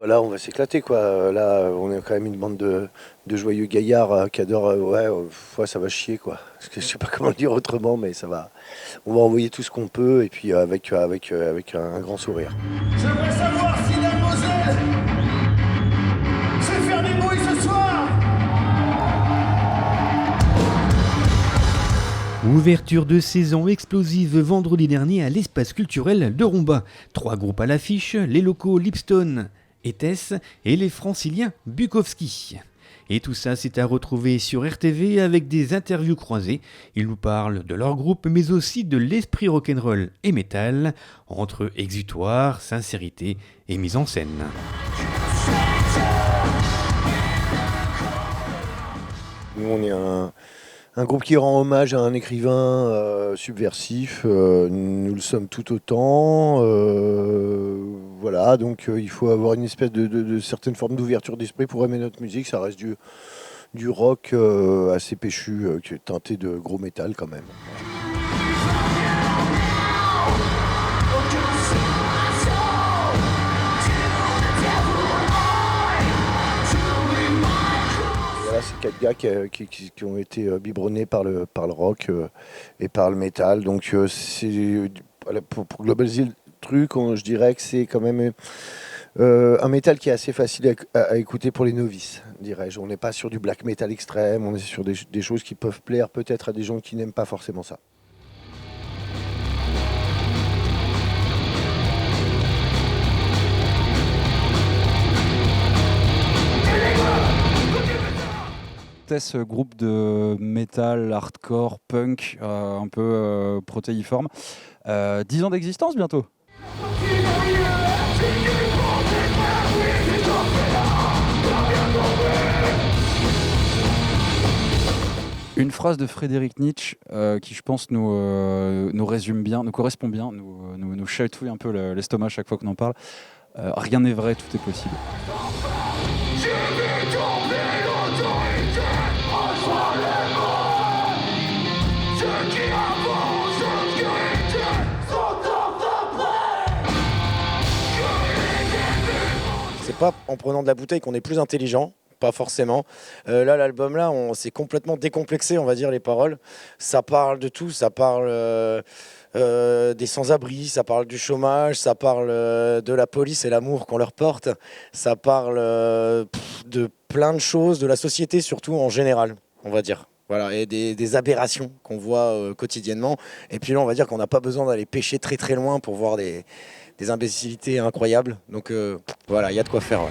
Là, on va s'éclater, quoi. Là, on est quand même une bande de joyeux gaillards qui adorent. Ouais, ça va chier, quoi. Parce que je sais pas comment le dire autrement, mais ça va. On va envoyer tout ce qu'on peut et puis avec un grand sourire. J'aimerais savoir si la Moselle sait faire du bruit ce soir. Ouverture de saison explosive vendredi dernier à l'espace culturel de Rumba. 3 groupes à l'affiche, les locaux Lipstone, Etes et les franciliens Bukowski. Et tout ça, c'est à retrouver sur RTV avec des interviews croisées. Ils nous parlent de leur groupe, mais aussi de l'esprit rock'n'roll et métal, entre exutoire, sincérité et mise en scène. Nous, on est un groupe qui rend hommage à un écrivain subversif. Nous le sommes tout autant. Voilà, donc il faut avoir une espèce de certaine forme d'ouverture d'esprit pour aimer notre musique. Ça reste du rock assez péchu, qui est teinté de gros métal quand même. Voilà, c'est 4 gars qui ont été biberonnés par le rock et par le métal. Donc pour globaliser le truc, je dirais que c'est quand même un métal qui est assez facile à écouter pour les novices, dirais-je. On n'est pas sur du black metal extrême, on est sur des choses qui peuvent plaire peut-être à des gens qui n'aiment pas forcément ça. Ce groupe de metal, hardcore, punk, un peu protéiforme. 10 ans d'existence bientôt. Une phrase de Frédéric Nietzsche qui, je pense, nous résume bien, nous correspond bien, nous chatouille un peu l'estomac à chaque fois qu'on en parle. Rien n'est vrai, tout est possible. C'est pas en prenant de la bouteille qu'on est plus intelligent, pas forcément. Là, l'album là, on s'est complètement décomplexé, on va dire, les paroles. Ça parle de tout, ça parle des sans-abri, ça parle du chômage, ça parle de la police et l'amour qu'on leur porte, ça parle de plein de choses, de la société surtout en général, on va dire. Voilà, et des aberrations qu'on voit quotidiennement. Et puis là, on va dire qu'on n'a pas besoin d'aller pêcher très très loin pour voir des imbécilités incroyables. Donc voilà, il y a de quoi faire. Ouais.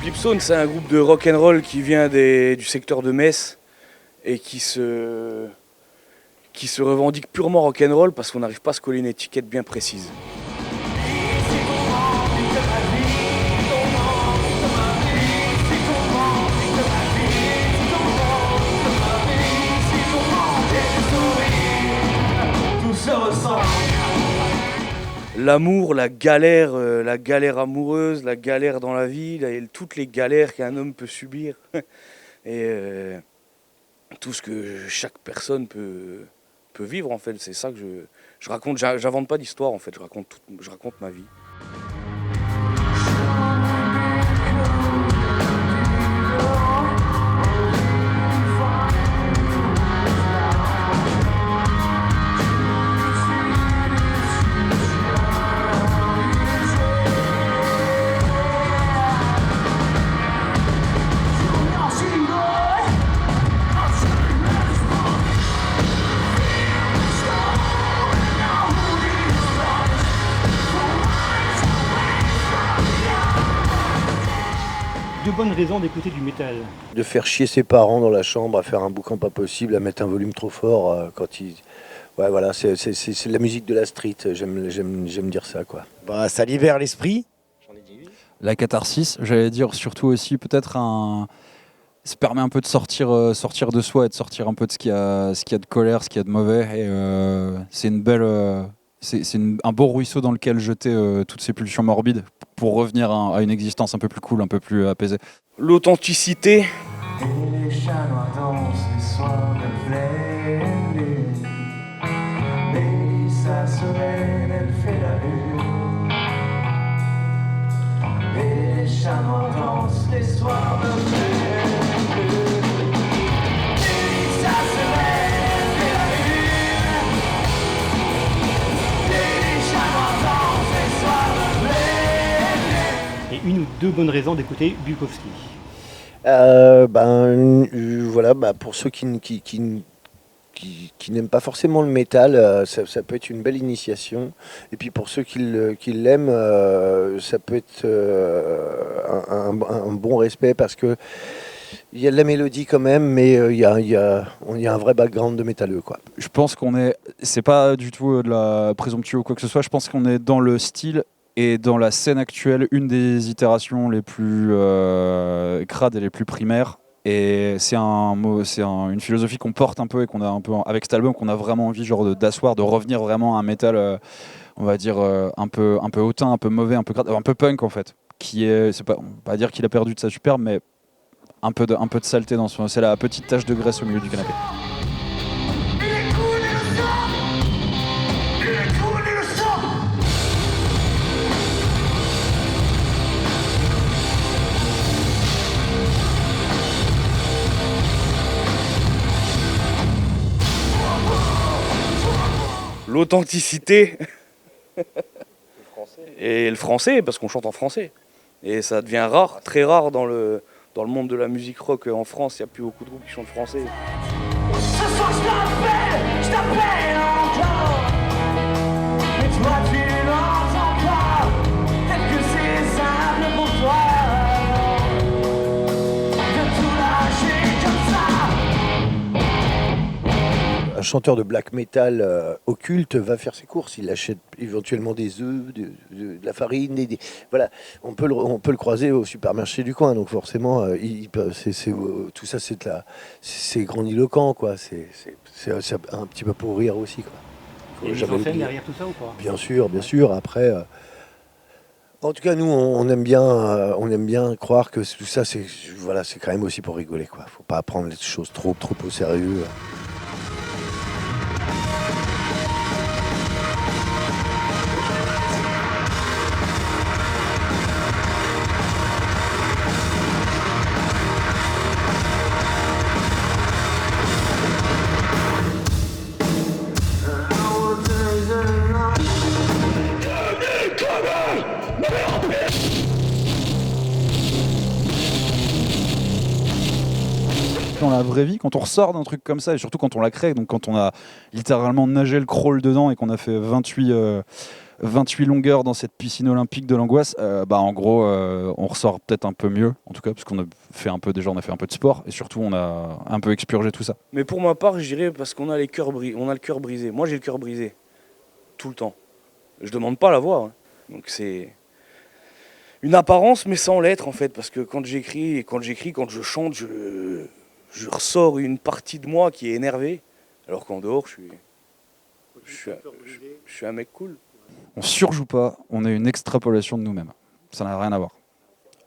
Lipstone, c'est un groupe de rock'n'roll qui vient du secteur de Metz et qui se revendique purement rock'n'roll parce qu'on n'arrive pas à se coller une étiquette bien précise. L'amour, la galère amoureuse, la galère dans la vie, toutes les galères qu'un homme peut subir et tout ce que chaque personne peut vivre en fait. C'est ça que je raconte. J'invente pas d'histoire en fait. Je raconte ma vie. De bonnes raisons d'écouter du métal. De faire chier ses parents dans la chambre, à faire un boucan pas possible, à mettre un volume trop fort quand ils... Ouais, voilà, c'est la musique de la street, j'aime dire ça, quoi. Bah, ça libère l'esprit. La catharsis, j'allais dire surtout aussi peut-être ça permet un peu de sortir de soi et de sortir un peu de ce qu'il y a de colère, ce qu'il y a de mauvais. Et c'est une belle... un beau ruisseau dans lequel jeter toutes ces pulsions morbides pour revenir à une existence un peu plus cool, un peu plus apaisée. L'authenticité. Et les chats noirs dansent. soir de pleine lune. Mélissa semaine, elle fait la lune. Et les chamois dansent les soirs de pleine lune. Mélissa semaine, elle fait la lune. Et les chamois dansent les soirs de pleine lune. Et une ou deux bonnes raisons d'écouter Bukowski. Voilà, pour ceux qui n'aiment pas forcément le métal, ça peut être une belle initiation. Et puis pour ceux qui l'aiment, ça peut être un bon respect parce que il y a de la mélodie quand même, mais il y a un vrai background de métalleux, quoi. Je pense c'est pas du tout de la présomptueux ou quoi que ce soit, je pense qu'on est dans le style et dans la scène actuelle, une des itérations les plus crades et les plus primaires. Et c'est une philosophie qu'on porte un peu et qu'on a un peu avec cet album, qu'on a vraiment envie d'asseoir, de revenir vraiment à un métal, on va dire un peu hautain, un peu mauvais, un peu crade, un peu punk en fait. On va pas dire qu'il a perdu de sa superbe, mais un peu de saleté dans c'est la petite tache de graisse au milieu du canapé. L'authenticité et le français, parce qu'on chante en français. Et ça devient rare, très rare dans le monde de la musique rock en France. Il n'y a plus beaucoup de groupes qui chantent français. Ce soir je t'appelle encore. Mais toi tu n'entends pas. Peut-être que c'est simple pour toi de tout lâcher comme ça. Un chanteur de black metal occulte va faire ses courses. Il achète éventuellement des œufs, de la farine, voilà. On peut le croiser au supermarché du coin. Donc forcément, tout ça, c'est grandiloquent, quoi. C'est un petit peu pour rire aussi, quoi. Il y a une mise en scène derrière tout ça ou pas? Bien sûr. Après, en tout cas, nous, on aime bien croire que tout ça, c'est quand même aussi pour rigoler, quoi. Faut pas prendre les choses trop au sérieux. Dans la vraie vie, quand on ressort d'un truc comme ça, et surtout quand on l'a créé, donc quand on a littéralement nagé le crawl dedans et qu'on a fait 28 longueurs dans cette piscine olympique de l'angoisse, en gros, on ressort peut-être un peu mieux, en tout cas, parce qu'on a fait un peu de sport, et surtout on a un peu expurgé tout ça. Mais pour ma part, je dirais parce qu'on a le cœur brisé. Moi, j'ai le cœur brisé tout le temps. Je demande pas à l'avoir, hein. Donc c'est une apparence, mais sans l'être en fait, parce que quand j'écris, quand je chante, je ressors une partie de moi qui est énervée, alors qu'en dehors, je suis un mec cool. On surjoue pas, on est une extrapolation de nous-mêmes. Ça n'a rien à voir.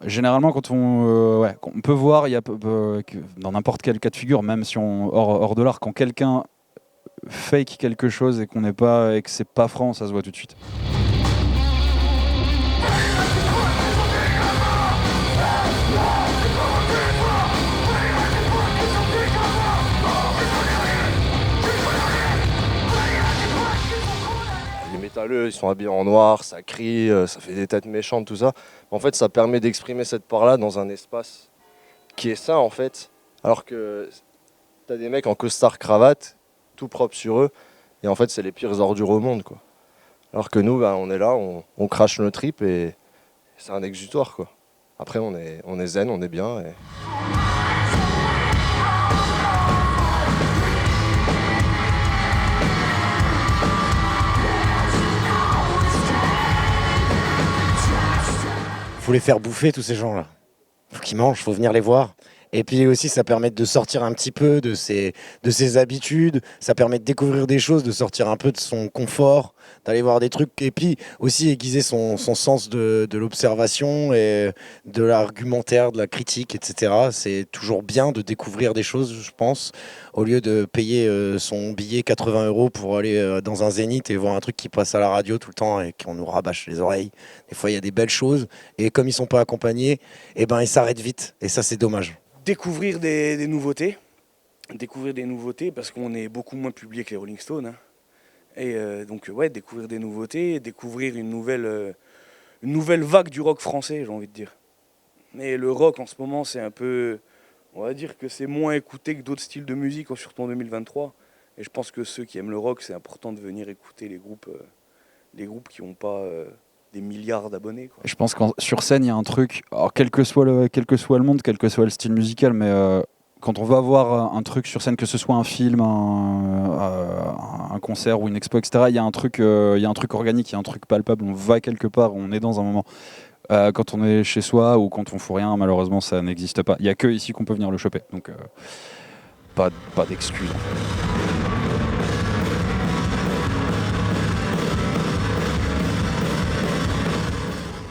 Généralement, quand on peut voir, il y a dans n'importe quel cas de figure, même si hors de l'art, quand quelqu'un fake quelque chose et que c'est pas franc, ça se voit tout de suite. Ils sont habillés en noir, ça crie, ça fait des têtes méchantes, tout ça. En fait, ça permet d'exprimer cette part-là dans un espace qui est sain, en fait. Alors que t'as des mecs en costard cravate, tout propre sur eux, et en fait, c'est les pires ordures au monde, quoi. Alors que nous, on est là, on crache nos tripes et c'est un exutoire, quoi. Après, on est zen, on est bien. Et... Faut les faire bouffer tous ces gens-là. Faut qu'ils mangent, faut venir les voir. Et puis aussi, ça permet de sortir un petit peu de ses habitudes, ça permet de découvrir des choses, de sortir un peu de son confort, d'aller voir des trucs, et puis aussi aiguiser son sens de l'observation et de l'argumentaire, de la critique, etc. C'est toujours bien de découvrir des choses, je pense, au lieu de payer son billet 80 € pour aller dans un zénith et voir un truc qui passe à la radio tout le temps et qu'on nous rabâche les oreilles. Des fois, il y a des belles choses, et comme ils sont pas accompagnés, eh ben, ils s'arrêtent vite, et ça, c'est dommage. Découvrir des nouveautés. Découvrir des nouveautés parce qu'on est beaucoup moins publié que les Rolling Stones. Hein. Et donc, ouais, découvrir des nouveautés, découvrir une nouvelle vague du rock français, j'ai envie de dire. Mais le rock, en ce moment, c'est un peu... On va dire que c'est moins écouté que d'autres styles de musique, surtout en 2023. Et je pense que ceux qui aiment le rock, c'est important de venir écouter les groupes qui n'ont pas des milliards d'abonnés. Quoi. Je pense que sur scène, il y a un truc, alors quel que soit le monde, quel que soit le style musical, mais quand on va voir un truc sur scène, que ce soit un film, un concert ou une expo, etc., il y a un truc organique, il y a un truc palpable, on va quelque part, on est dans un moment. Quand on est chez soi ou quand on fout rien, malheureusement, ça n'existe pas. Il n'y a que ici qu'on peut venir le choper, donc pas d'excuses. En fait.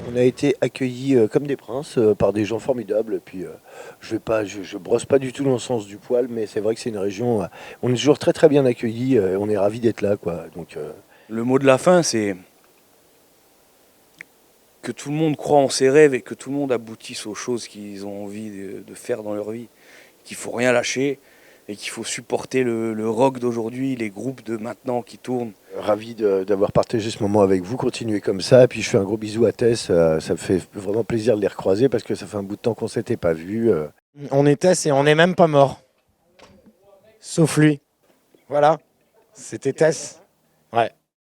On a été accueillis comme des princes par des gens formidables. Et puis, je brosse pas du tout dans le sens du poil, mais c'est vrai que c'est une région. On est toujours très très bien accueillis. On est ravis d'être là, quoi. Donc, le mot de la fin, c'est que tout le monde croit en ses rêves et que tout le monde aboutisse aux choses qu'ils ont envie de faire dans leur vie. Qu'il faut rien lâcher et qu'il faut supporter le rock d'aujourd'hui, les groupes de maintenant qui tournent. Ravi d'avoir partagé ce moment avec vous. Continuez comme ça. Et puis je fais un gros bisou à Tess. Ça me fait vraiment plaisir de les recroiser parce que ça fait un bout de temps qu'on s'était pas vus. On est Tess et on n'est même pas mort. Sauf lui. Voilà. C'était Tess. Ouais.